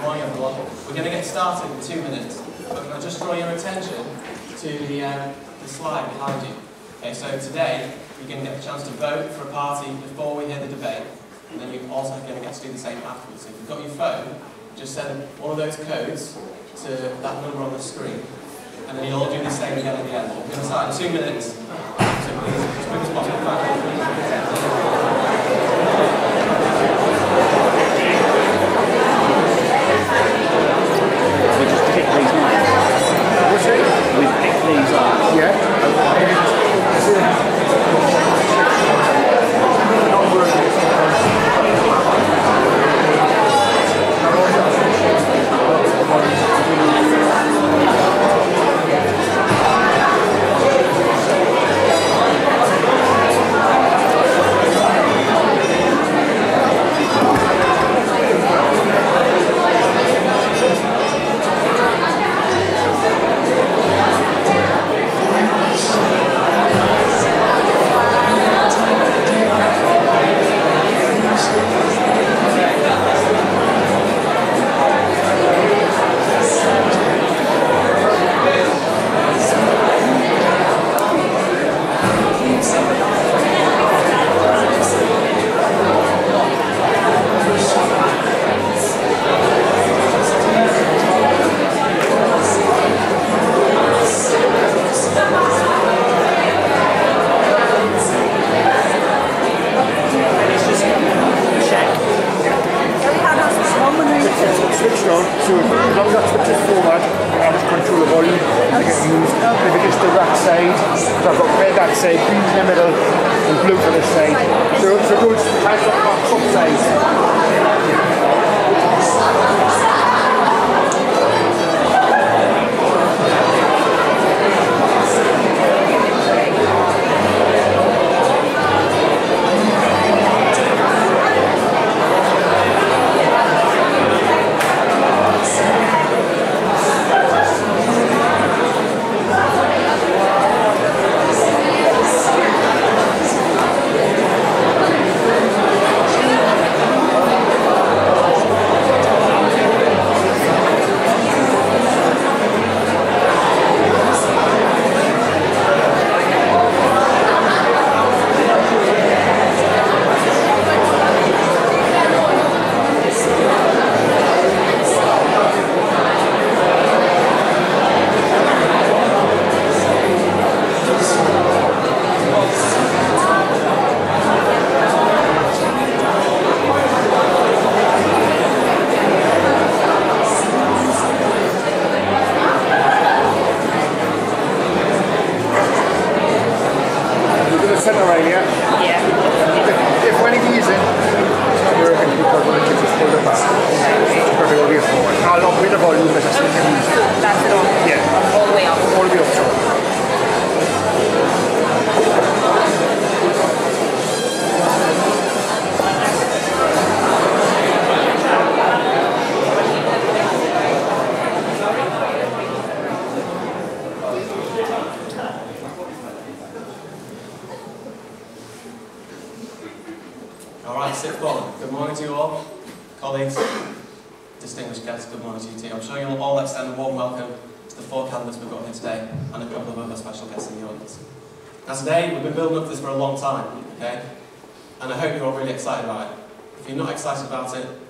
morning everyone. We're going to get started in 2 minutes. But can I just draw your attention to the slide behind you. Okay, so today you're going to get the chance to vote for a party before we hear the debate, and then you're also going to get to do the same afterwards. So if you've got your phone, just send one of those codes to that number on the screen, and then you'll all do the same again at the end. We're going to start in 2 minutes, so please, as quick as possible. We just pick these ones. What's it? We pick these ones. Yeah.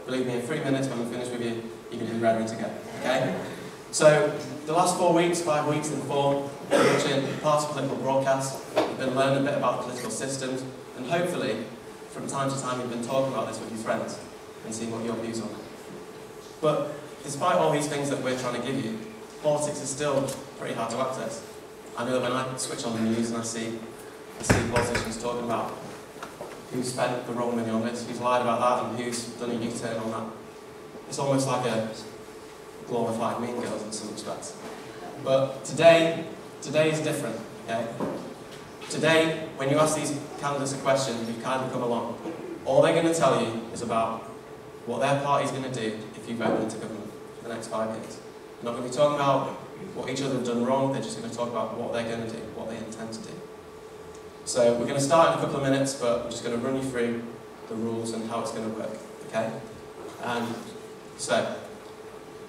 Believe me, in 3 minutes when I'm finished with you, you can be ready to go, okay? So, the last 4 weeks, 5 weeks in form, we're watching parts of political broadcasts, you've been learning a bit about political systems, and hopefully, from time to time, you've been talking about this with your friends and seeing what your views are. But, despite all these things that we're trying to give you, politics is still pretty hard to access. I know that when I switch on the news and I see politicians talking about who's spent the wrong money on this, who's lied about that, and who's done a U-turn on that. It's almost like a glorified Mean Girls in some respects. But today is different, okay? Today, when you ask these candidates a question, you've kind of come along. All they're going to tell you is about what their party's going to do if you vote into government for the next 5 years. They're not going to be talking about what each other have done wrong, they're just going to talk about what they're going to do, what they intend to do. So we're going to start in a couple of minutes, but I'm just going to run you through the rules and how it's going to work, okay? So,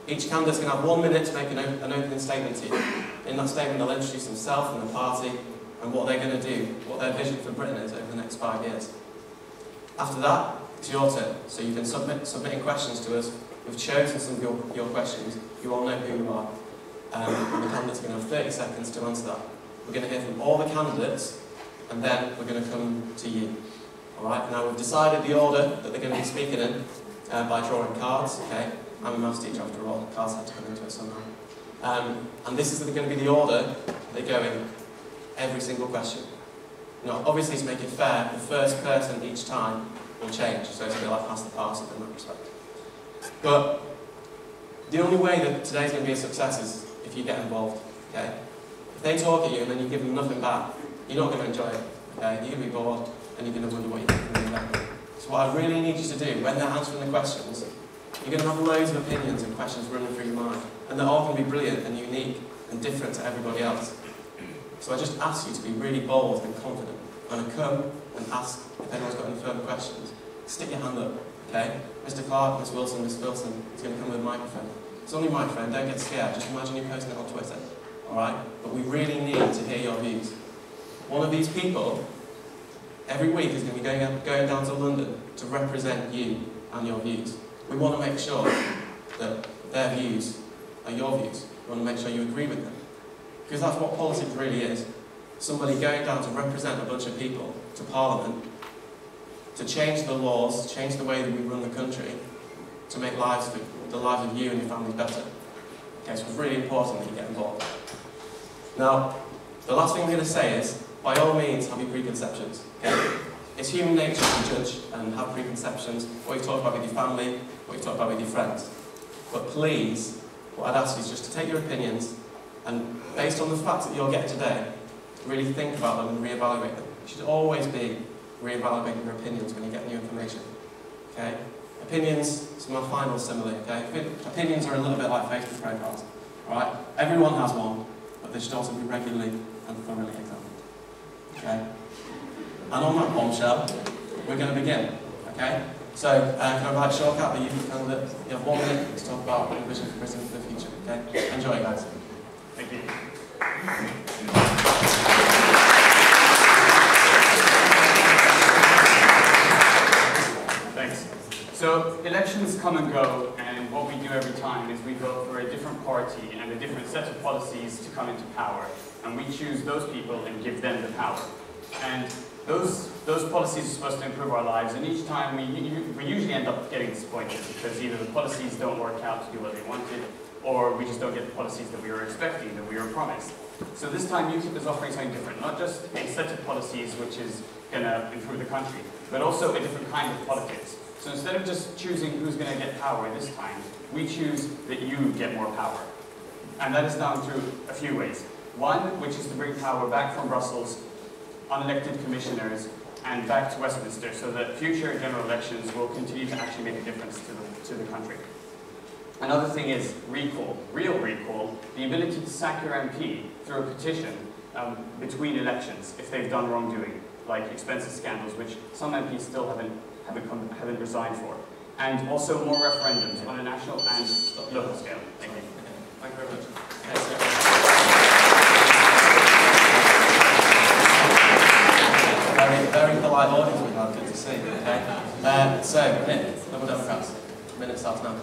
Each candidate's going to have 1 minute to make an opening statement to you. In that statement, they'll introduce themselves and the party and what they're going to do, what their vision for Britain is over the next 5 years. After that, it's your turn. So you can submitting questions to us. We've chosen some of your questions. You all know who you are. And the candidates are going to have 30 seconds to answer that. We're going to hear from all the candidates, and then we're going to come to you. Alright, now we've decided the order that they're going to be speaking in by drawing cards, okay? I'm a maths teacher after all, cards have to come into it somehow. And this is going to be the order they go in every single question. Now, obviously to make it fair, the first person each time will change, so it's a bit like pass the parcel in that respect. But the only way that today's going to be a success is if you get involved, okay? If they talk at you and then you give them nothing back, you're not going to enjoy it, okay? You're going to be bored and you're going to wonder what you think from them. So what I really need you to do, when they're answering the questions, you're going to have loads of opinions and questions running through your mind, and they're all going to be brilliant and unique and different to everybody else. So I just ask you to be really bold and confident. When I come and ask if anyone's got any further questions, stick your hand up, okay? Mr. Clark, Miss Wilson, Miss Wilson is going to come with a microphone. It's only a microphone, don't get scared, just imagine you're posting it on Twitter, alright? But we really need to hear your views. One of these people, every week, is going to be going down to London to represent you and your views. We want to make sure that their views are your views. We want to make sure you agree with them. Because that's what politics really is. Somebody going down to represent a bunch of people to Parliament, to change the laws, change the way that we run the country, to make the lives of you and your families better. Okay, so it's really important that you get involved. Now, the last thing I'm going to say is, by all means, have your preconceptions. Okay? It's human nature to judge and have preconceptions, what you talk about with your family, what you talk about with your friends. But please, what I'd ask you is just to take your opinions and, based on the facts that you'll get today, really think about them and reevaluate them. You should always be reevaluating your opinions when you get new information. Okay? Opinions, so my final simile, okay? Opinions are a little bit like Facebook profiles. Alright? Everyone has one, but they should also be regularly and thoroughly examined. Okay? And on that bombshell, we're going to begin. Okay? So, can I invite Shawkat, the youth candidate? You have 1 minute to talk about your vision for Britain for the future. Okay? Enjoy, guys. Thank you. Thanks. So, elections come and go, and what we do every time is we vote for a different party and a different set of policies to come into power. And we choose those people and give them the power. And those policies are supposed to improve our lives, and each time we usually end up getting disappointed because either the policies don't work out to do what they wanted, or we just don't get the policies that we were expecting, that we were promised. So this time UKIP is offering something different, not just a set of policies which is going to improve the country, but also a different kind of politics. So instead of just choosing who's going to get power this time, we choose that you get more power. And that is done through a few ways. One, which is to bring power back from Brussels, unelected commissioners, and back to Westminster, so that future general elections will continue to actually make a difference to the country. Another thing is recall, real recall, the ability to sack your MP through a petition between elections if they've done wrongdoing, like expensive scandals, which some MPs still haven't resigned for. And also more referendums on a national and local scale. Thank you. Thank you very much. Very polite audience we have, good to see. Okay. So, Nick, Liberal Democrats. Minute starts now.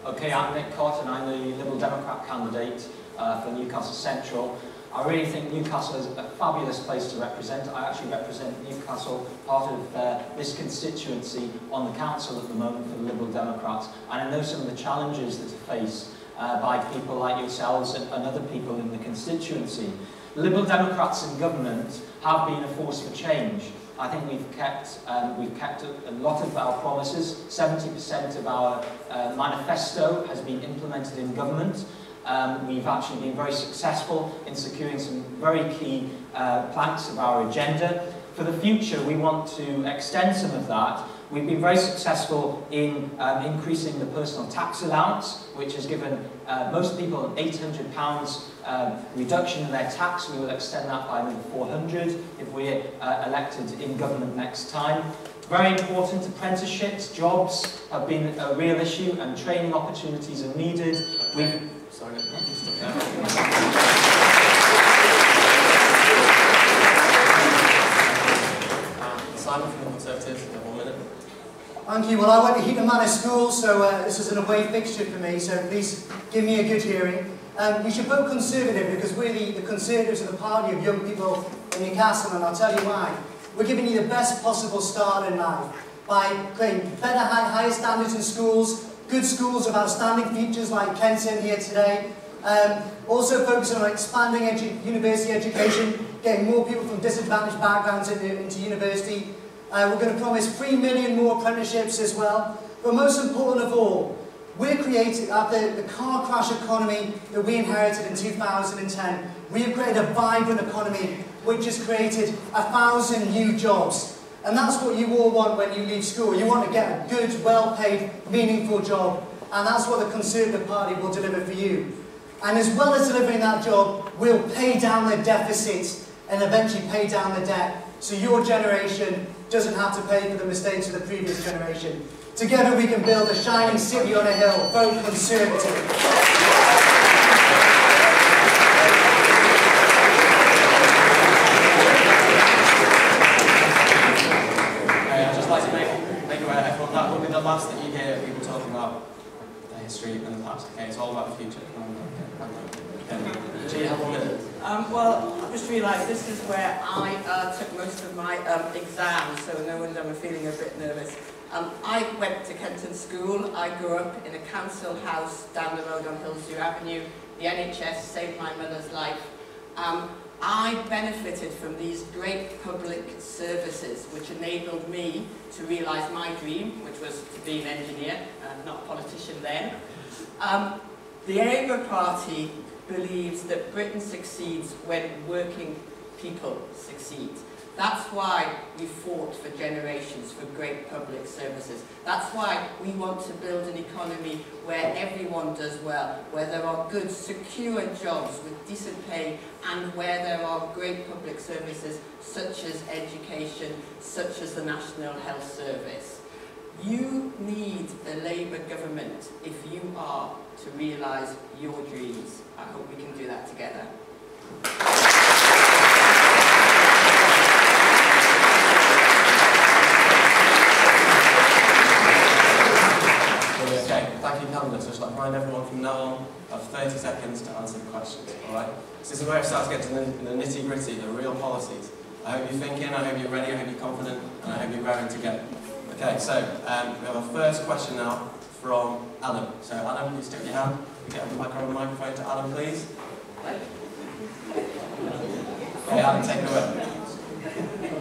Okay, I'm Nick Cott and I'm the Liberal Democrat candidate for Newcastle Central. I really think Newcastle is a fabulous place to represent. I actually represent Newcastle, part of this constituency on the council at the moment for the Liberal Democrats, and I know some of the challenges that are faced by people like yourselves and other people in the constituency. Liberal Democrats in government have been a force for change. I think we've kept a lot of our promises. 70% of our manifesto has been implemented in government. We've actually been very successful in securing some very key planks of our agenda. For the future, we want to extend some of that. We've been very successful in increasing the personal tax allowance, which has given most people an £800 reduction in their tax. We will extend that by another 400 if we're elected in government next time. Very important, apprenticeships, jobs have been a real issue and training opportunities are needed. Sorry. Simon from the Conservatives, you have 1 minute. Thank you. Well, I went to Heaton Manor School, so this is an away fixture for me, so please give me a good hearing. We should vote Conservative because we're the Conservatives are the party of young people in Newcastle, and I'll tell you why. We're giving you the best possible start in life by creating better, higher standards in schools, good schools with outstanding features like Kenton here today. Also focusing on expanding university education, getting more people from disadvantaged backgrounds into university. We're going to promise 3 million more apprenticeships as well. But most important of all, we're creating, after the car crash economy that we inherited in 2010, we have created a vibrant economy which has created 1,000 new jobs. And that's what you all want when you leave school. You want to get a good, well-paid, meaningful job. And that's what the Conservative Party will deliver for you. And as well as delivering that job, we'll pay down the deficits and eventually pay down the debt, so your generation doesn't have to pay for the mistakes of the previous generation. Together we can build a shining city on a hill. Vote Conservative. I'd just like to make aware everyone that will be the last that you hear people talking about the history and the past. Okay, it's all about the future. Do you have 1 minute? Well, I just realised this is where I took most of my exams, so no wonder I'm feeling a bit nervous. I went to Kenton School. I grew up in a council house down the road on Hillsview Avenue. The NHS saved my mother's life. I benefited from these great public services which enabled me to realise my dream, which was to be an engineer, not a politician then. The Labour Party believes that Britain succeeds when working people succeed. That's why we fought for generations for great public services. That's why we want to build an economy where everyone does well, where there are good, secure jobs with decent pay, and where there are great public services such as education, such as the National Health Service. You need a Labour government if you are to realise your dreams. I hope we can do that together. Okay, thank you, candidates. Just like to remind everyone from now on, have 30 seconds to answer the questions, alright? So this is where it starts to get to the nitty-gritty, the real policies. I hope you're thinking, I hope you're ready, I hope you're confident, and I hope you're raring to go. Okay, so we have our first question now from Adam. So Adam, can you stick your hand? We get a microphone to Adam, please. Okay, Adam, take it away.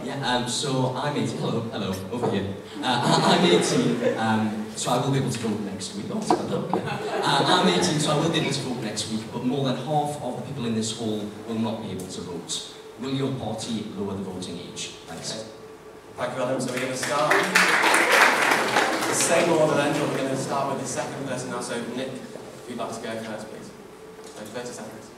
Yeah, so I'm 18. Hello, over here. I'm 18, so I will be able to vote next week. Oh, okay. I'm 18, so I will be able to vote next week, but more than half of the people in this hall will not be able to vote. Will your party lower the voting age? Thanks. Okay. Thank you, Adam. So we're going to start the same order then, but we're going to start with the second person now. So Nick, if you'd like to go first, please. So 30 seconds.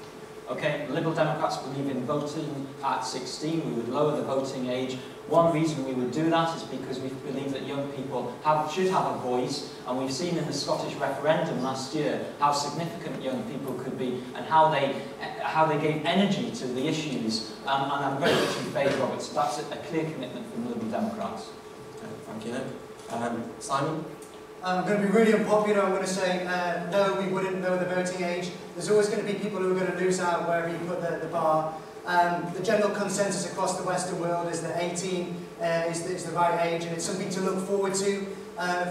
Okay, Liberal Democrats believe in voting at 16. We would lower the voting age. One reason we would do that is because we believe that young people should have a voice, and we've seen in the Scottish referendum last year how significant young people could be and how they gave energy to the issues, and I'm very much in favour of it. So that's a clear commitment from the Liberal Democrats. Okay, thank you, Nick. Simon? I'm going to be really unpopular. I'm going to say no, we wouldn't lower the voting age. There's always going to be people who are going to lose out wherever you put the bar. The general consensus across the Western world is that 18 is the right age, and it's something to look forward to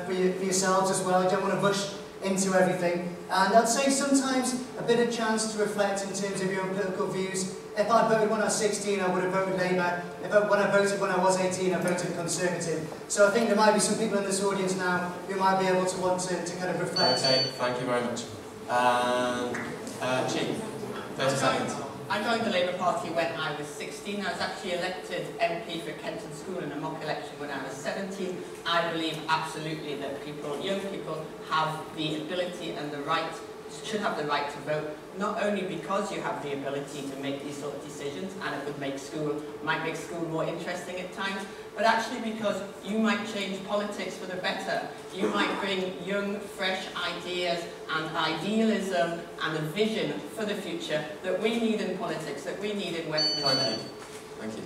for yourselves as well. You don't want to rush into everything. And I'd say sometimes a bit of chance to reflect in terms of your own political views. If I voted when I was 16, I would have voted Labour. When I voted when I was 18, I voted Conservative. So I think there might be some people in this audience now who might be able to want to kind of reflect. Okay, thank you very much. Chi, 30 seconds. I joined the Labour Party when I was 16. I was actually elected MP for Kenton School in a mock election when I was 17. I believe absolutely that young people have the ability and the right should have the right to vote, not only because you have the ability to make these sort of decisions and it would might make school more interesting at times, but actually because you might change politics for the better. You might bring young, fresh ideas and idealism and a vision for the future that we need in politics, that we need in Westminster. Thank you.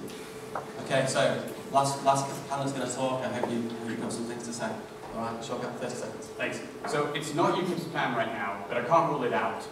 Okay, so last panel's going to talk. I hope you've got some things to say. All right, Shawkat, 30 seconds. Thanks. So it's not UKIP's plan right now, but I can't rule it out.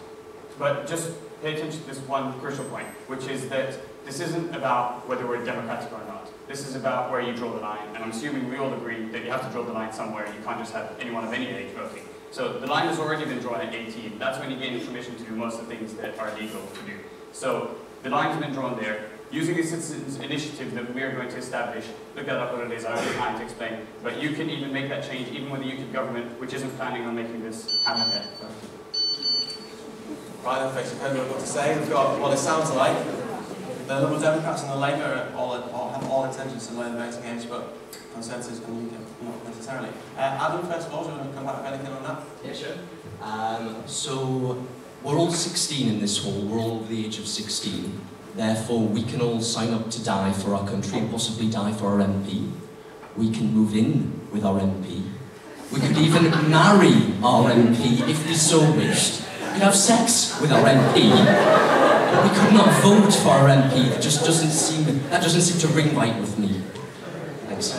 But just pay attention to this one crucial point, which is that this isn't about whether we're democratic or not. This is about where you draw the line, and I'm assuming we all agree that you have to draw the line somewhere. You can't just have anyone of any age voting. So the line has already been drawn at 18. That's when you gain permission to do most of the things that are legal to do. So the line has been drawn there. Using a citizens' initiative that we are going to establish, look that up what it is, I don't have time to explain, but you can even make that change even with the UKIP government, which isn't planning on making this happen. Okay. Right then, folks, you've heard what I've got to say. We've got what it sounds like. The Liberal Democrats and the Labour have all intentions to lower the voting age, but Conservatives and UKIP not necessarily. Adam, first of all, do you want to come back with anything on that? Yeah, sure. So, we're all 16 in this hall, we're all over the age of 16. Therefore, we can all sign up to die for our country and possibly die for our MP. We can move in with our MP. We could even marry our MP if we so wished. We could have sex with our MP. But we could not vote for our MP. That just doesn't seem to ring right with me. Thanks.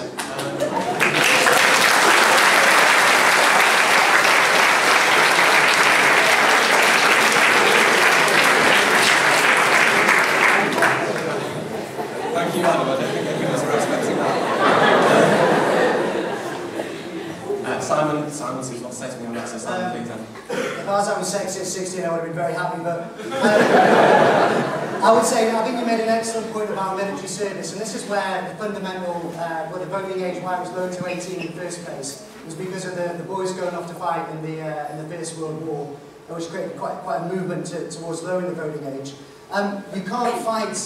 Simon seems not to say to me on that, so Simon, please then. If I was having sex at 16, I would have been very happy, but I would say, I think you made an excellent point about military service, and this is where the fundamental, where the voting age, why it was lowered to 18 in the first place, was because of the boys going off to fight in the First World War, which created quite a movement towards lowering the voting age. You can't fight,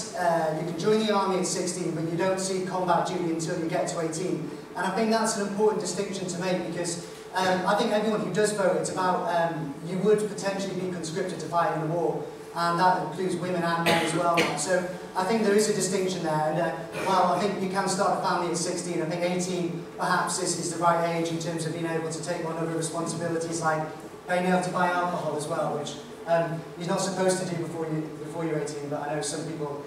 you can join the army at 16, but you don't see combat duty until you get to 18. And I think that's an important distinction to make, because I think everyone who does vote, it's about, you would potentially be conscripted to fight in the war, and that includes women and men as well. So I think there is a distinction there, and while I think you can start a family at 16, I think 18 perhaps is the right age in terms of being able to take on other responsibilities, like being able to buy alcohol as well, which you're not supposed to do before you're 18, but I know some people,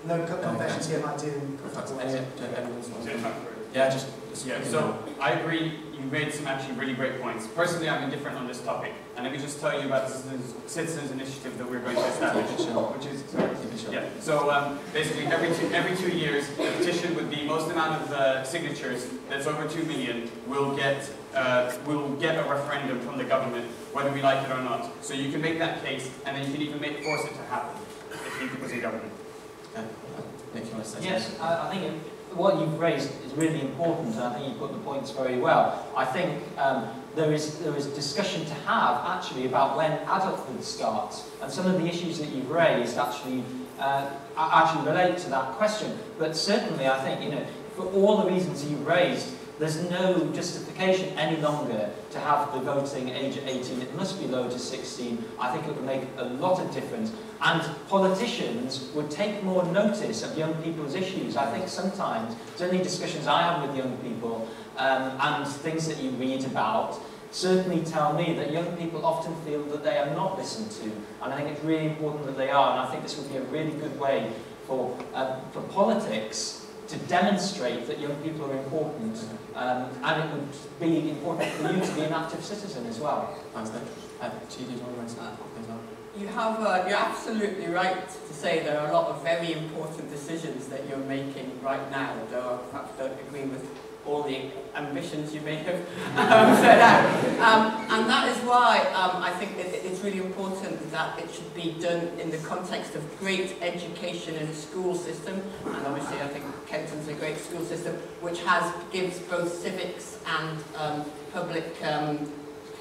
no confessions here might do. Yeah, so I agree, you made some actually really great points. Personally, I'm indifferent on this topic, and let me just tell you about the citizens initiative that we're going to establish, which is, yeah. So basically, every 2 years, a petition with the most amount of signatures, that's over 2 million, will get a referendum from the government, whether we like it or not. So you can make that case, and then you can even force it to happen if you was a government. Okay. Nick, you want to say something? Yes, I think what you've raised is really important, and I think you've put the points very well. I think there is discussion to have actually about when adulthood starts, and some of the issues that you've raised actually relate to that question. But certainly, I think for all the reasons you've raised, there's no justification any longer to have the voting age at 18. It must be lowered to 16. I think it would make a lot of difference. And politicians would take more notice of young people's issues. I think sometimes, certainly discussions I have with young people and things that you read about, certainly tell me that young people often feel that they are not listened to. And I think it's really important that they are. And I think this would be a really good way for politics to demonstrate that young people are important, and it would be important for you to be an active citizen as well. Thanks, Nick. Chi, do you want to raise that as well? You're absolutely right to say there are a lot of very important decisions that you're making right now, though I perhaps don't agree with all the ambitions you may have set out. And that is why I think it's really important that it should be done in the context of great education and school system. And obviously I think Kenton's a great school system which gives both civics and public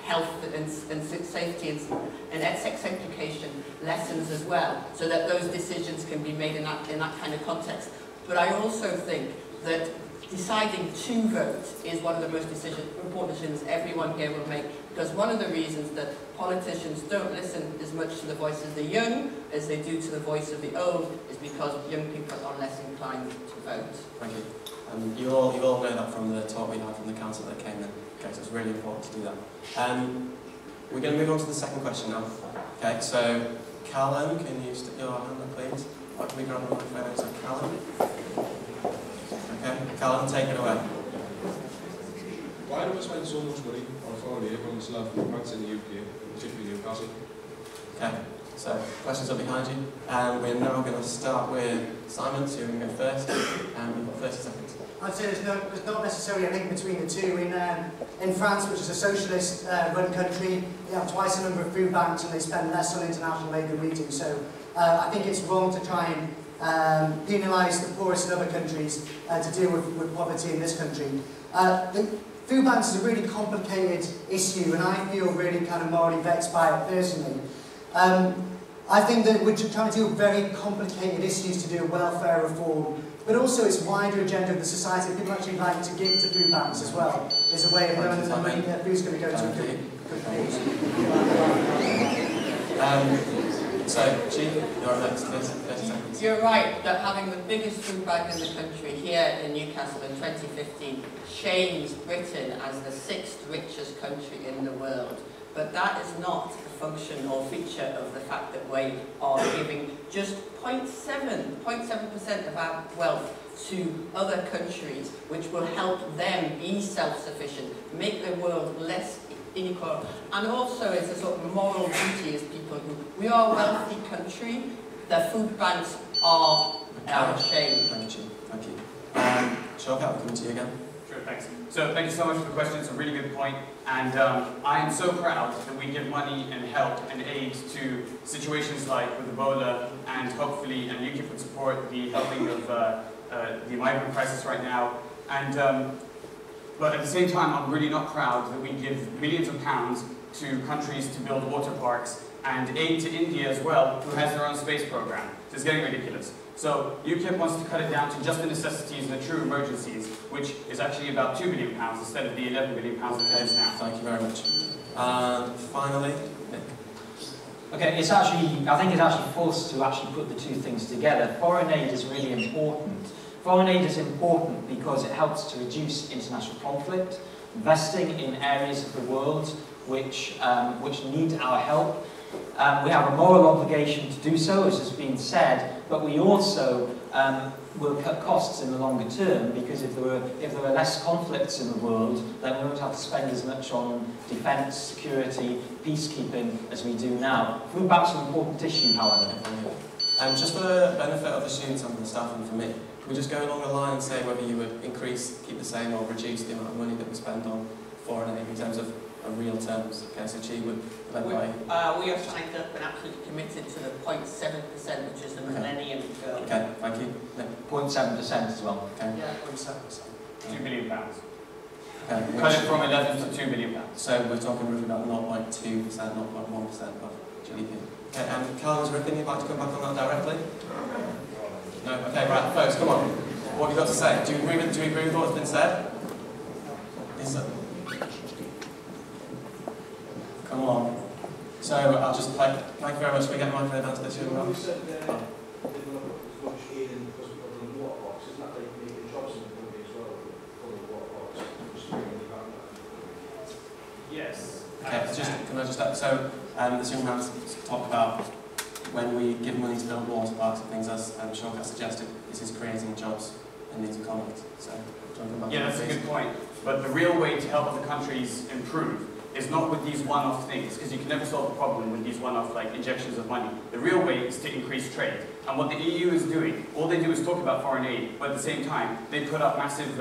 health and safety and sex education lessons as well, so that those decisions can be made in that kind of context. But I also think that deciding to vote is one of the most important decisions everyone here will make, because one of the reasons that politicians don't listen as much to the voice of the young as they do to the voice of the old is because young people are less inclined to vote. Thank you. You all know that from the talk we had from the council that came in. Okay, so it's really important to do that. We're going to move on to the second question now. Okay, so Callum, can you stick your hand up, please? Or can we grab the microphone? So Callum. Okay, Callum, take it away. Why do we spend so much money on foreign aid when we still have food banks in the UK, particularly Newcastle? Okay, so questions are behind you. We're now going to start with Simon, so you're going to go first. We've got 30 seconds. I'd say there's not necessarily a link between the two. In France, which is a socialist-run country, they have twice the number of food banks and they spend less on international aid than we do. So I think it's wrong to try and penalise the poorest in other countries to deal with poverty in this country. The food banks is a really complicated issue, and I feel really kind of morally vexed by it personally. I think that we're trying to deal with very complicated issues to do with welfare reform, but also it's wider agenda of the society. People actually like to give to food banks as well. There's a way of knowing that the money that food's going to go to a good cause. So, Chi, you're next, 30 seconds. You're right that having the biggest food bank in the country here in Newcastle in 2015 changed Britain as the 6th richest country in the world. But that is not a function or feature of the fact that we are giving just 0.7% of our wealth to other countries, which will help them be self-sufficient, make the world less inequal, and also it's a sort of moral duty as people who, we are a wealthy country, the food banks are our shame. Thank you. Thank you. Shawkat, we'll come to you again. Sure, thanks. So thank you so much for the question. It's a really good point. And I am so proud that we give money and help and aid to situations like with Ebola, and hopefully, and UKIP would support the helping of the migrant crisis right now. And but at the same time, I'm really not proud that we give millions of pounds to countries to build water parks and aid to India as well, who has their own space program. So it's getting ridiculous. So UKIP wants to cut it down to just the necessities and the true emergencies, which is actually about £2 billion instead of the £11 billion that it is now. Thank you very much. And finally, Nick. Okay, it's actually, I think it's actually forced to actually put the two things together. Foreign aid is really important. Foreign aid is important because it helps to reduce international conflict, investing in areas of the world which need our help. We have a moral obligation to do so, as has been said, but we also will cut costs in the longer term, because if there were less conflicts in the world, then we won't have to spend as much on defence, security, peacekeeping as we do now. Food banks are an important issue, however. And just for the benefit of the students and the staff and for me, can we just go along the line and say whether you would increase, keep the same, or reduce the amount of money that we spend on foreign aid in terms of real terms? Okay, so Chi would led by... We are signed up and absolutely committed to the 0.7%, which is the Millennium Goal. Okay, thank you. Nick. 0.7% as well. Okay. Yeah, 0.7%. £2 billion. Okay. Cut it from 11 to £2 billion. So we're talking roughly about 0.2%, 0.1% of GDP. Okay, and Carl, is there anything you'd like to come back on that directly? No? Okay, right, folks, come on. What have you got to say? Do you agree with what's been said? Come on. So I'll just thank you very much for getting my friend down to this young man. You said they don't have as much aid in because of the water box. Isn't that like making jobs in the country as well for the water box? Yes. Okay, can I just so this young man's talked about when we give money to build water parks and things, as Shawkat suggested, this is creating jobs in these economies. So, yeah, that's a good point. But the real way to help other countries improve is not with these one-off things, because you can never solve a problem with these one-off like injections of money. The real way is to increase trade. And what the EU is doing, all they do is talk about foreign aid, but at the same time, they put up massive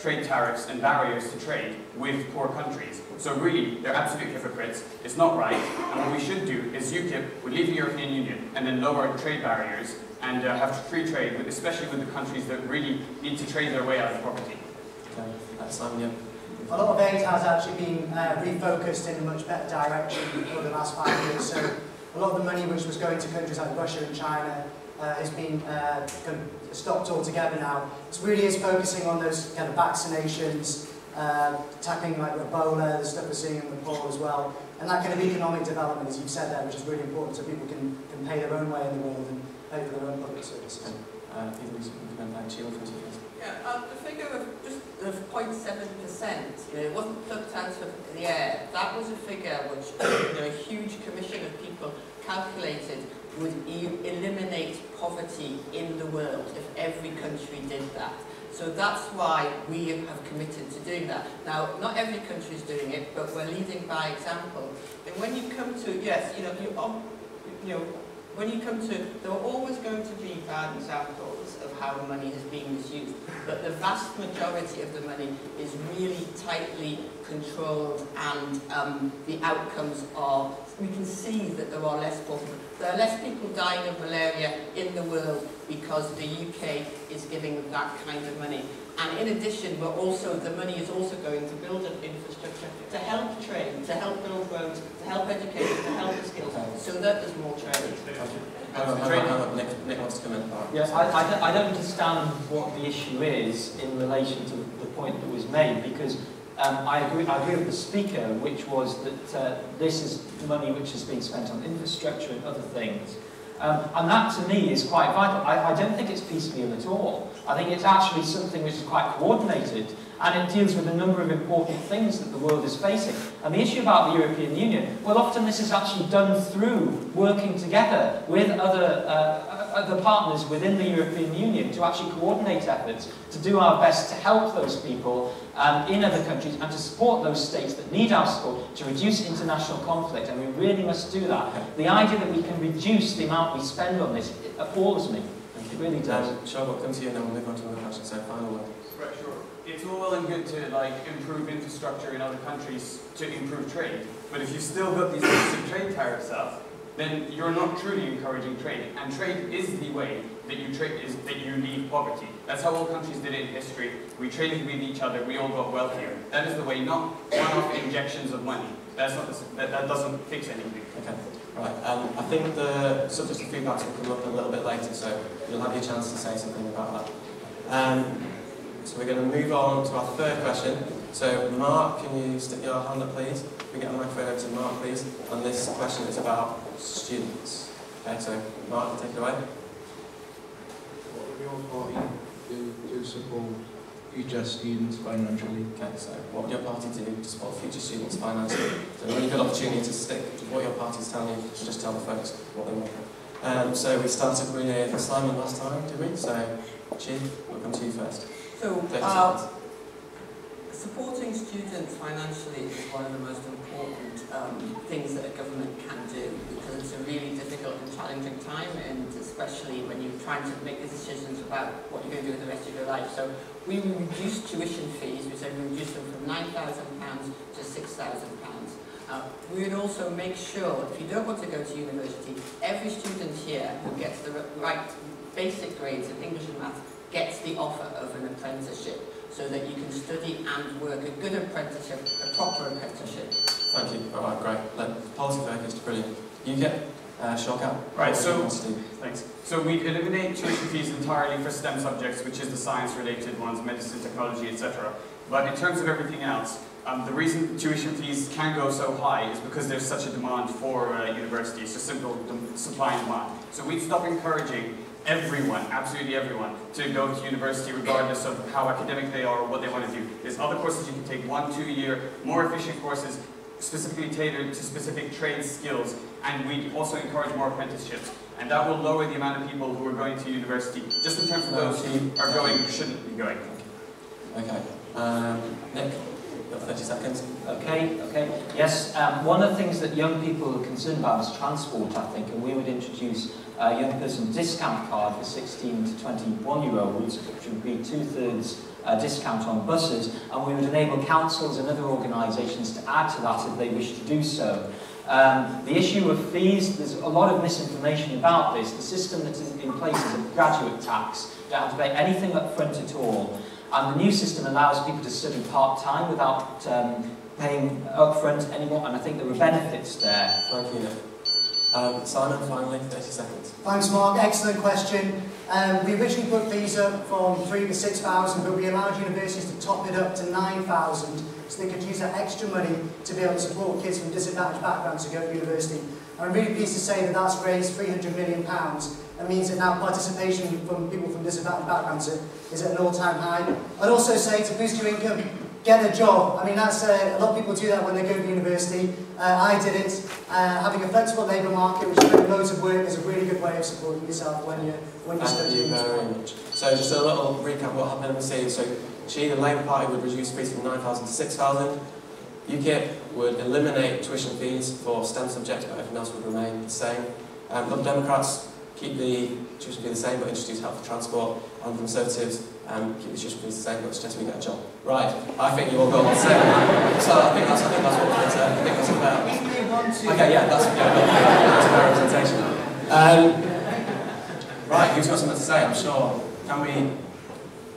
trade tariffs and barriers to trade with poor countries. So really, they're absolute hypocrites. It's not right. And what we should do is UKIP would leave the European Union and then lower trade barriers and have free trade, especially with the countries that really need to trade their way out of poverty. Okay, that's Simon, yeah. A lot of aid has actually been refocused in a much better direction over the last 5 years. So a lot of the money which was going to countries like Russia and China has been stopped altogether now. It really is focusing on those kind of vaccinations, tackling like Ebola, the stuff we're seeing in Nepal as well, and that kind of economic development, as you've said there, which is really important, so people can pay their own way in the world and pay for their own public services. Yeah, the figure of just of 0.7%, it wasn't plucked out of the air. That was a figure which a huge commission of people calculated would eliminate poverty in the world if every country did that. So that's why we have committed to doing that. Now, not every country is doing it, but we're leading by example. And when you come to, yes, when you come to, there are always going to be bad examples of how money is being misused, but the vast majority of the money is really tightly controlled, and the outcomes are, we can see that there are less people. There are less people dying of malaria in the world because the UK is giving that kind of money. And in addition, the money is also going to build an infrastructure to help train, to help build roads, to help educate, to help the skills, so that there's more training. Nick wants to come in. Yes, I don't understand what the issue is in relation to the point that was made, because I agree with the speaker, which was that this is money which has been spent on infrastructure and other things. And that, to me, is quite vital. I don't think it's piecemeal at all. I think it's actually something which is quite coordinated, and it deals with a number of important things that the world is facing. And the issue about the European Union, well, often this is actually done through working together with other partners within the European Union to actually coordinate efforts, to do our best to help those people in other countries and to support those states that need our support to reduce international conflict, and we really must do that. The idea that we can reduce the amount we spend on this, it appalls me. It really does. Shawkat, come to you and then we'll move on to another question. So, final word. Right, sure. It's all well and good to improve infrastructure in other countries to improve trade, but if you've still got these massive trade tariffs up, then you're not truly encouraging trade. And trade is the way that you leave poverty. That's how all countries did it in history. We traded with each other, we all got wealthier. That is the way, not one-off injections of money. That doesn't fix anything. Okay. Right. I think the subject of feedback will come up a little bit later, so you'll have your chance to say something about that. So we're going to move on to our third question. So Mark, can you stick your hand up, please? Can we get a microphone over to Mark, please? And this question is about students. Okay, so Mark, take it away. What would your party do to support future students financially? Okay, so what would your party do to support future students financially? So a really good opportunity to stick to what your party's telling you, to just tell the folks what they want. So we started with Simon last time, did we? So Chi, we'll come to you first. So, supporting students financially is one of the most important things that a government can do, because it's a really difficult and challenging time, and especially when you're trying to make the decisions about what you're going to do with the rest of your life. So we reduced tuition fees. We said we reduced them from £9,000 to £6,000. We would also make sure, if you don't want to go to university, every student here who gets the right basic grades in English and maths gets the offer of an apprenticeship, so that you can study and work a good apprenticeship, a proper apprenticeship. Thank you. All right, great. Policy focused, brilliant. You get Shawkat. Right, so thanks. So we eliminate tuition fees entirely for STEM subjects, which is the science-related ones, medicine, technology, etc. But in terms of everything else, the reason tuition fees can go so high is because there's such a demand for universities. It's just simple supply and demand. So we'd stop encouraging everyone, absolutely everyone, to go to university regardless of how academic they are or what they want to do. There's other courses you can take, 1-2 year, more efficient courses, specifically tailored to specific trade skills, and we also encourage more apprenticeships. And that will lower the amount of people who are going to university, just in terms of those who are going who shouldn't be going. Okay. Nick, you've got 30 seconds. Okay. Yes, one of the things that young people are concerned about is transport, I think, and we would introduce a young person discount card for 16 to 21-year-olds, which would be 2/3 discount on buses, and we would enable councils and other organisations to add to that if they wish to do so. The issue of fees, there's a lot of misinformation about this. The system that is in place is a graduate tax. You don't have to pay anything up front at all. And the new system allows people to study part-time without paying up front anymore, and I think there are benefits there. Thank you, Nick. Simon, finally, 30 seconds. Thanks, Mark. Excellent question. We originally put fees up from 3,000 to 6,000, but we allowed universities to top it up to 9,000, so they could use that extra money to be able to support kids from disadvantaged backgrounds to go to university. And I'm really pleased to say that that's raised £300 million and means that now participation from people from disadvantaged backgrounds is at an all-time high. I'd also say to boost your income, get a job. I mean, that's a lot of people do that when they go to university. I did it. Having a flexible labour market, which is loads of work, is a really good way of supporting yourself when you're studying. Thank you very much. So just a little recap of what happened in the scene. So Chi, the Labour Party, would reduce fees from 9,000 to 6,000. UKIP would eliminate tuition fees for STEM subjects, but everything else would remain the same. Lib Democrats keep the tuition fee the same, but introduce help for transport. And Conservatives keep the tuition fees the same, but suggest we get a job. Right, I think you all got the same. So I think that's what it is. I think that's about. Okay, yeah, that's a fair representation. Right, who's got something to say? I'm sure. Can we?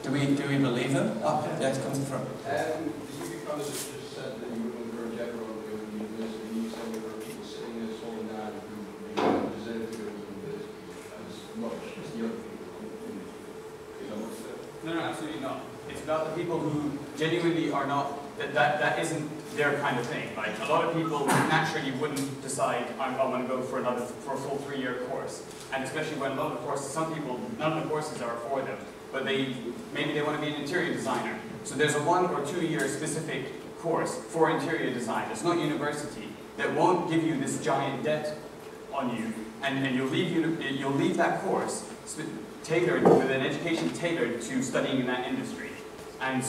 Do we believe them? Oh, yeah, it's coming to the front. You kind of just said that you wouldn't encourage everyone to go to university. You said there were people sitting there falling down who deserve to go to university as much as the other people. Is that what's there? No, absolutely not. It's about the people who genuinely are not, that isn't their kind of thing. Like, a lot of people naturally wouldn't decide, I'm going to go for a full 3-year course. And especially when a lot of the courses, some people, none of the courses are for them, but maybe they want to be an interior designer. So there's a 1 or 2 year specific course for interior design. It's not university that won't give you this giant debt on you, and you'll leave that course tailored, with an education tailored to studying in that industry. And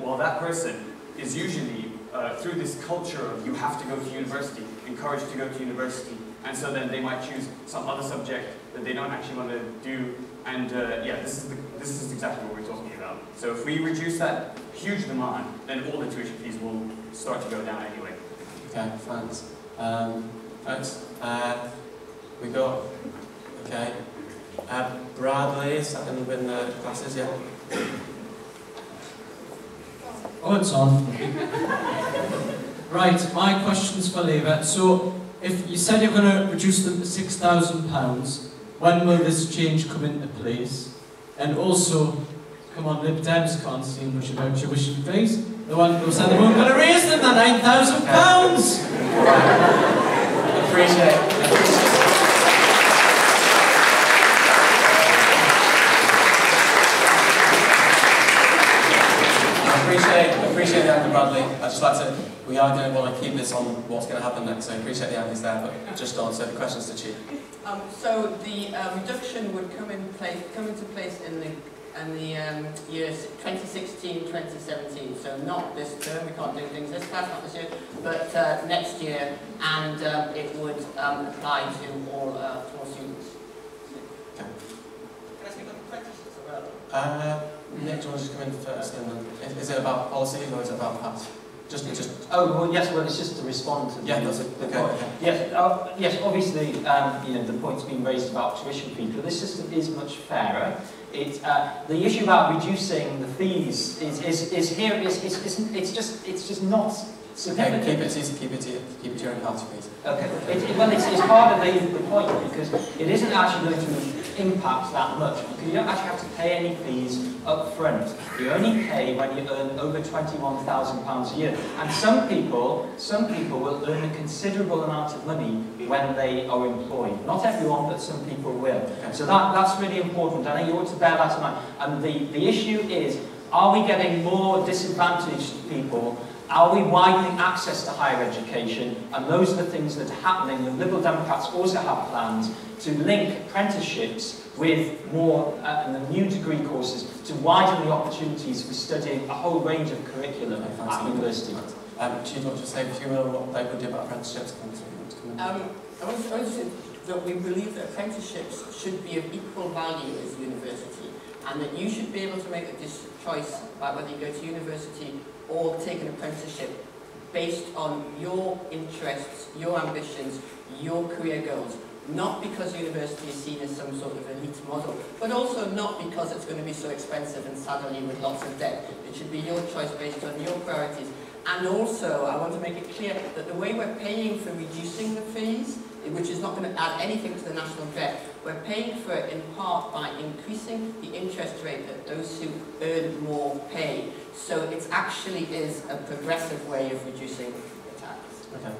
while that person is usually, through this culture of you have to go to university, encouraged to go to university, and so then they might choose some other subject that they don't actually want to do, and yeah, this is exactly what we're talking about. So if we reduce that huge demand, then all the tuition fees will start to go down anyway. Okay, thanks. Folks, we got, okay, Bradley, second in the classes, yeah. Oh, it's on. Right, my question's for Labour. So, if you said you're going to reduce them to £6,000, when will this change come into place? And also, come on, LibDems can't seem much about tuition fees. The one who said they weren't going to raise them to £9,000! Appreciate appreciate the answer, Bradley. I'd just like to, we are going to want to keep this on what's going to happen next, so I appreciate the answers there, but just on, so the questions to Chi. So the reduction would come into place in the years 2016-2017, so not this term, we can't do things this class, not this year, but next year, and it would apply to all students. Okay. Can I speak on apprentices as well? Nick, do you want to just come in first? And then, is it about policy or is it about PAS? Oh, well, yes, well, it's just to respond to yeah, that's it. Okay. Yes, yes, obviously, you know, the point's been raised about tuition fees, but this system is much fairer. The issue about reducing the fees is here. It's just not significant. Okay, keep it to your own party, please. Okay. It's part of the point, because it isn't actually going to impact that much, because you don't actually have to pay any fees up front. You only pay when you earn over £21,000 a year. And some people will earn a considerable amount of money when they are employed. Not everyone, but some people will. Okay. So that's really important. I think you ought to bear that in mind. And the issue is, are we getting more disadvantaged people? Are we widening access to higher education? And those are the things that are happening. The Liberal Democrats also have plans to link apprenticeships with more and the new degree courses to widen the opportunities for studying a whole range of curriculum at university. Do you want to say a few more on what they would do about apprenticeships? I want to say that we believe that apprenticeships should be of equal value as university, and that you should be able to make a choice about whether you go to university or take an apprenticeship based on your interests, your ambitions, your career goals. Not because university is seen as some sort of elite model, but also not because it's going to be so expensive and saddle you with lots of debt. It should be your choice based on your priorities. And also, I want to make it clear that the way we're paying for reducing the fees which is not going to add anything to the national debt. We're paying for it in part by increasing the interest rate that those who earn more pay. So it actually is a progressive way of reducing the tax. Okay.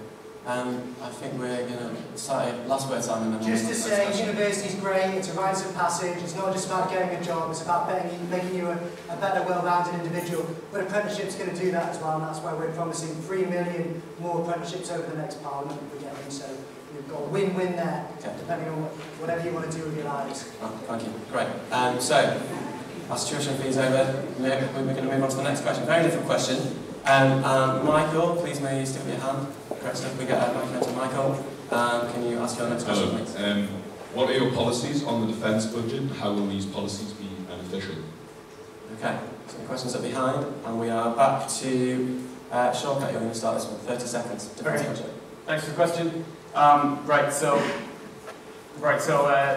I think we're going to say last word, Simon. Just to say, university's great, it's a rites of passage, it's not just about getting a job, it's about making you a better, well-rounded individual. But apprenticeship's going to do that as well, and that's why we're promising 3 million more apprenticeships over the next Parliament if we get them. So we've got a win-win there, depending on whatever you want to do with your lives. Oh, thank you. Great. So, that's tuition fees over. We're going to move on to the next question. Very different question. Michael, please may you stick with your hand. Correct stuff. We get a microphone to Michael. Can you ask your next question, please? What are your policies on the defence budget? How will these policies be beneficial? Okay, so the questions are behind, and we are back to Shawkat. You're going to start this one. 30 seconds. Defence budget. Thanks for the question.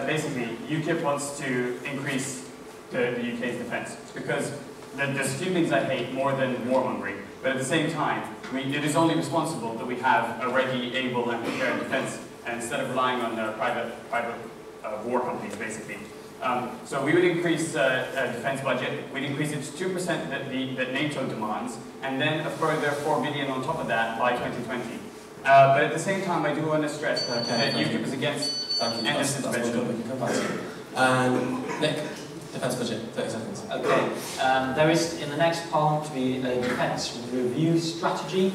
Basically, UKIP wants to increase the UK's defence. It's because there's a few things I hate more than warmongering, but at the same time, it is only responsible that we have a ready, able and prepared defence, and instead of relying on private war companies, basically. So we would increase defence budget. We'd increase it to 2% that NATO demands, and then a further 4 billion on top of that by 2020. But at the same time, I do want to stress that UKIP is against endless intervention. Nick, defence budget, 30 seconds. Okay, there is in the next Parliament to be a defence review strategy.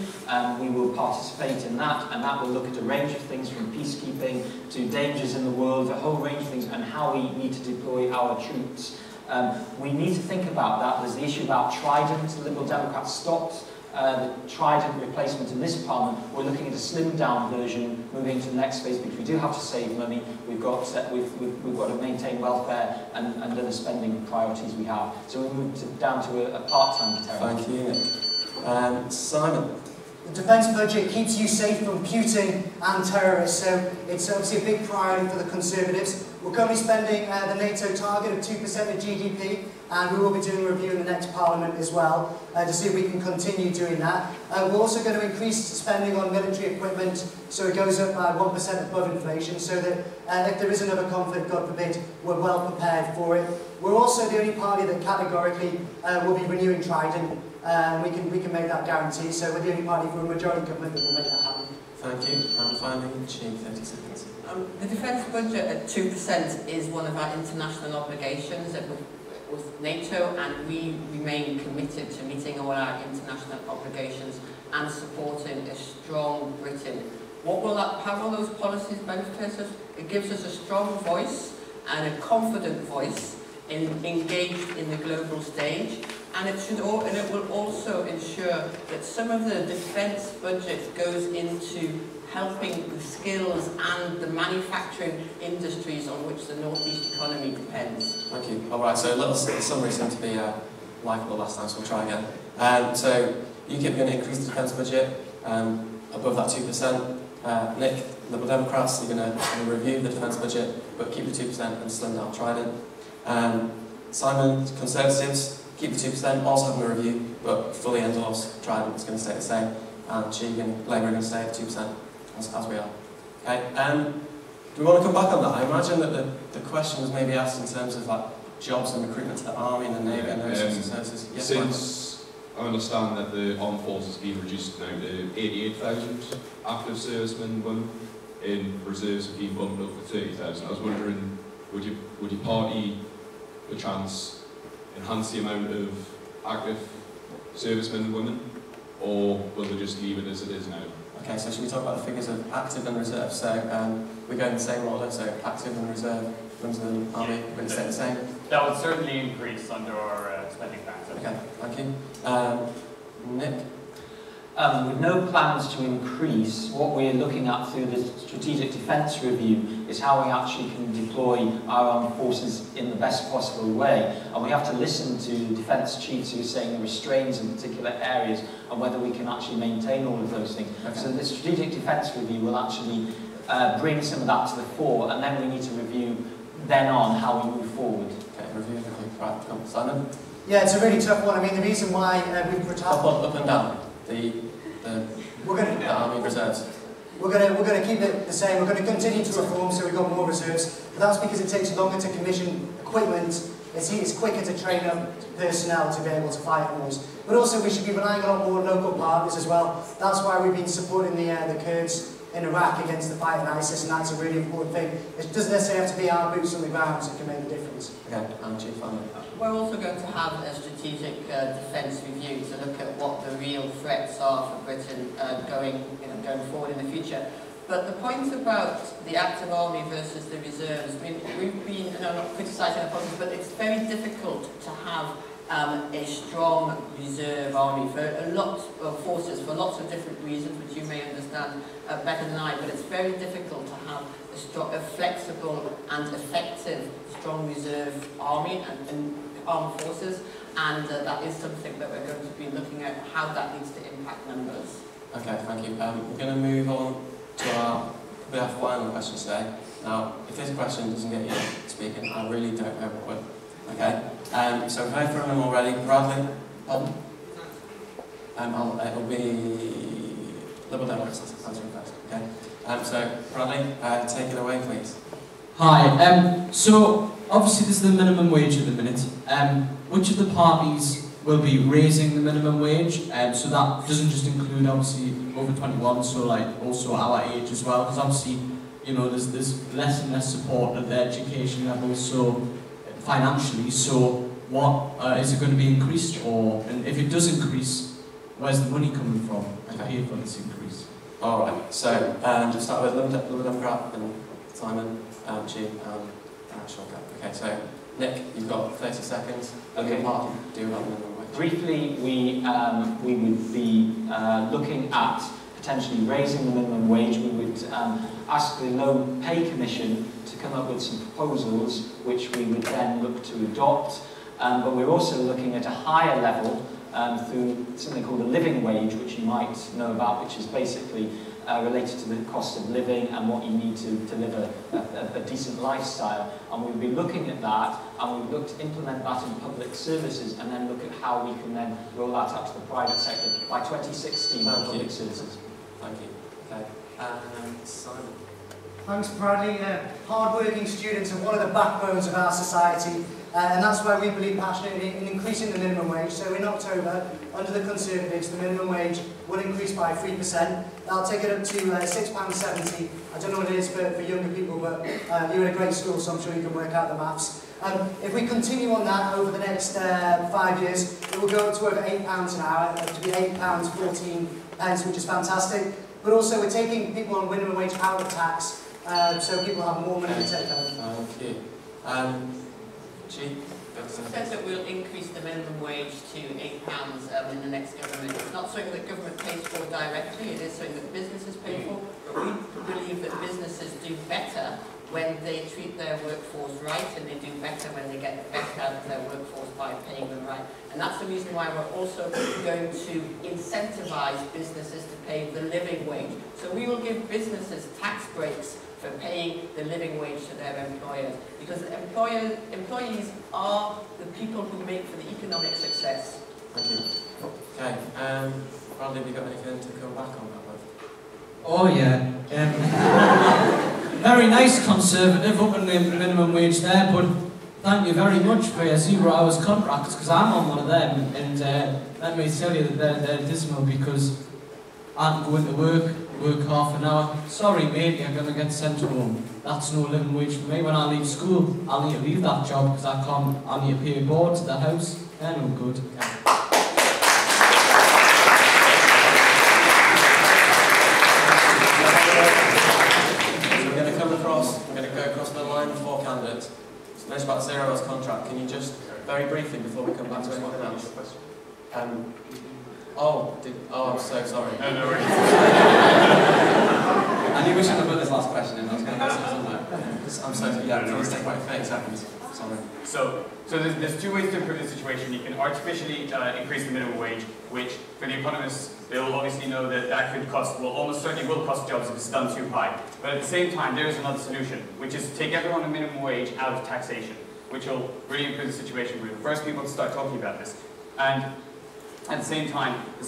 We will participate in that, and that will look at a range of things from peacekeeping to dangers in the world, a whole range of things, and how we need to deploy our troops. We need to think about that. There's the issue about Trident. The Liberal Democrats stopped the Trident replacement in this Parliament. We're looking at a slimmed down version, moving to the next phase, because we do have to save money. We've got to maintain welfare and other spending priorities we have. So we move down to a part-time territory. Thank you, Nick. Simon. The defence budget keeps you safe from Putin and terrorists, so it's obviously a big priority for the Conservatives. We're currently spending the NATO target of 2% of GDP, and we will be doing a review in the next Parliament as well to see if we can continue doing that. We're also going to increase spending on military equipment so it goes up by 1% above inflation, so that if there is another conflict, God forbid, we're well prepared for it. We're also the only party that categorically will be renewing Trident. We can make that guarantee, so we're the only party for a majority government that will make that happen. Thank you. And finally, Chi, 30 seconds. The defence budget at 2% is one of our international obligations with NATO, and we remain committed to meeting all our international obligations and supporting a strong Britain. How will those policies benefit us? It gives us a strong voice and a confident voice engaged in the global stage, and it will also ensure that some of the defence budget goes into helping the skills and the manufacturing industries on which the North East economy depends. Thank you. All right, so a little summary seemed to be likeable last time, so we'll try again. So UKIP are going to increase the defence budget above that 2%. Nick, Liberal Democrats, you're going to review the defence budget, but keep the 2% and slim down Trident. Simon, Conservatives, keep the 2%, also having a review, but fully endorse Trident. It's going to stay the same. And Chi and Labour are going to stay at 2%, as we are. Okay. Do we want to come back on that? I imagine that the question was maybe asked in terms of like jobs and recruitment to the army and the navy and those sorts of services. Yes, since I understand that the armed forces has been reduced now to 88,000 active servicemen and women, in reserves have been bumped up to 30,000. I was wondering, would your party, perchance, enhance the amount of active servicemen and women, or will they just leave it as it is now? Okay, so should we talk about the figures of active and reserve? So we go in the same order, so active and reserve, women's and army, will it stay the same? That would certainly increase under our spending plans. Okay, thank you. Nick? With no plans to increase, what we're looking at through the Strategic Defence Review is how we actually can deploy our armed forces in the best possible way. And we have to listen to defence chiefs who are saying there are strains in particular areas and whether we can actually maintain all of those things. Okay. So the Strategic Defence Review will actually bring some of that to the fore, and then we need to review then on how we move forward. Okay, review. Right, come on, Simon? Yeah, it's a really tough one. I mean, the reason why we've retired... Up and down. The army reserves. We're going to keep it the same. We're going to continue to reform, so we've got more reserves. But that's because it takes longer to commission equipment. It's quicker to train up personnel to be able to fight wars. But also we should be relying on more local partners as well. That's why we've been supporting the Kurds in Iraq against the fight in ISIS, and that's a really important thing. It doesn't necessarily have to be our boots on the ground that can make a difference. Okay, Chief Onwurah. We're also going to have a strategic defence review to look at what the real threats are for Britain going forward in the future. But the point about the active army versus the reserves, I mean, we've been, and I'm not criticising the process, but it's very difficult to have a strong reserve army for a lot of forces, for lots of different reasons, which you may understand better than I, but it's very difficult to have a flexible and effective strong reserve army and armed forces, and that is something that we're going to be looking at, how that needs to impact numbers. Okay, thank you. We're going to move on to our final question today. Now, if this question doesn't get you speaking, I really don't know what would. Okay, so we've heard from them already. Bradley, pardon? It'll be LibDem answering first. Okay, so Bradley, take it away, please. Hi. So obviously this is the minimum wage at the minute. Which of the parties will be raising the minimum wage? So that doesn't just include obviously over 21, so like also our age as well, because obviously, you know, there's less and less support at the education level, so financially. So what is it going to be increased, or, and if it does increase, where's the money coming from to pay for this increase? All right. So just start with LibDem and Simon, Chi, and Shawkat. Okay. So Nick, you've got 30 seconds. Okay. Party do have minimum wage. Briefly, we would be looking at potentially raising the minimum wage. We would ask the Low Pay Commission to come up with some proposals which we would then look to adopt. But we're also looking at a higher level through something called a living wage, which you might know about, which is basically related to the cost of living and what you need to live a decent lifestyle. And we'll be looking at that, and we'll look to implement that in public services, and then look at how we can then roll that out to the private sector by 2016 for public services. Thank you. Okay. Simon. Thanks, Bradley. Hard-working students are one of the backbones of our society, and that's why we believe passionately in increasing the minimum wage. So in October, under the Conservatives, the minimum wage will increase by 3%. That'll take it up to £6.70. I don't know what it is for younger people, but you're in a great school, so I'm sure you can work out the maths. If we continue on that over the next 5 years, it will go up to over £8 an hour, to be £8.14, which is fantastic. But also, we're taking people on minimum wage out of tax, so people have more money to take home. Thank you. Chi? It says that we'll increase the minimum wage to £8 in the next government. It's not something that government pays for directly, it is something that businesses pay for, but we believe that businesses do better when they treat their workforce right, and they do better when they get the best out of their workforce by paying them right. And that's the reason why we're also going to incentivise businesses to pay the living wage. So we will give businesses tax breaks for paying the living wage to their employers, because employees are the people who make for the economic success. Thank you. Okay. Bradley, have you got anything to come back on that with? Oh yeah. Very nice Conservative up in the minimum wage there, but thank you very much for your 0 hours contracts, because I'm on one of them, and let me tell you that they're dismal, because I can go into work half an hour. Sorry mate, you're going to get sent home. That's no living wage for me. When I leave school, I'll need to leave that job because I need to pay board to the house. They're no good. We're going to go across the line with 4 candidates. So there's about 0 hours contract. Can you just, very briefly, before we come back to anything else? I'm so sorry. No worries. I knew we should have put this last question in. I was going to say something. I'm so sorry. Yeah, please take about 30 seconds. Sorry. So there's 2 ways to improve the situation. You can artificially increase the minimum wage, which for the economists, they'll obviously know that could cost, well, almost certainly will cost jobs if it's done too high. But at the same time, there is another solution, which is to take everyone on minimum wage out of taxation, which will really improve the situation. We're the first people to start talking about this. And at the same time, the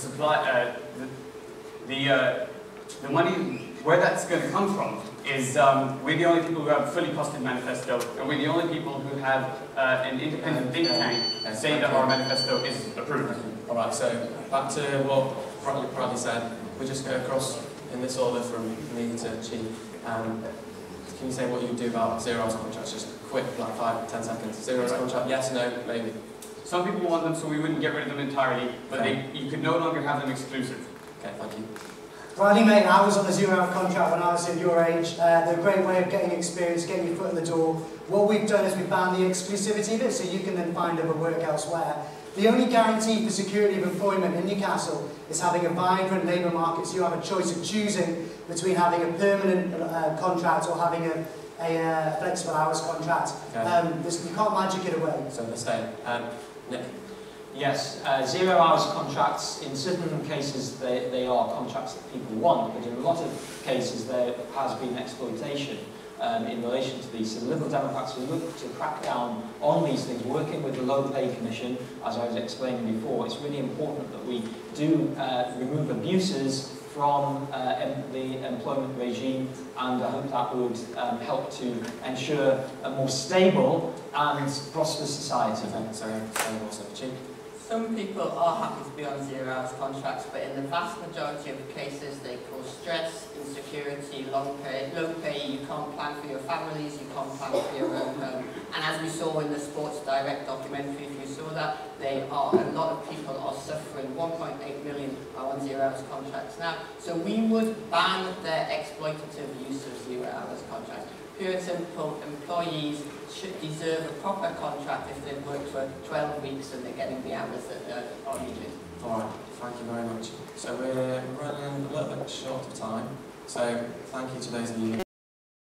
The money, where that's going to come from, is we're the only people who have a fully costed manifesto, and we're the only people who have an independent think tank saying that our manifesto is approved. Alright, so back to what Bradley said. We just go across in this order from me to Chi. Can you say what you do about 0 hours contracts? Just quick, like 5-10 seconds. 0 hours contract, yes, no, maybe. Some people want them, so we wouldn't get rid of them entirely, but you could no longer have them exclusive. Okay, thank you. Bradley, mate, I was on a 0 hour contract when I was at your age. They're a great way of getting experience, getting your foot in the door. What we've done is we've banned the exclusivity of it, so you can then find other work elsewhere. The only guarantee for security of employment in Newcastle is having a vibrant labour market, so you have a choice of choosing between having a permanent contract or having a flexible hours contract. Okay. You can't magic it away. So let's stay. Nick? Yes, 0 hours contracts, in certain cases they are contracts that people want, but in a lot of cases there has been exploitation in relation to these. So the Liberal Democrats will look to crack down on these things, working with the Low Pay Commission, as I was explaining before. It's really important that we do remove abuses from the employment regime, and I hope that would help to ensure a more stable and prosperous society. Some people are happy to be on 0 hours contracts, but in the vast majority of cases they cause stress, insecurity, low pay, you can't plan for your families, you can't plan for your own home. And as we saw in the Sports Direct documentary, if you saw that, a lot of people are suffering. 1.8 million are on 0 hours contracts now. So we would ban their exploitative use of 0 hours contracts. Pure and simple, employees should deserve a proper contract if they've worked for 12 weeks and they're getting the hours that are needed. Alright, thank you very much. So we're running a little bit short of time, so thank you to those of you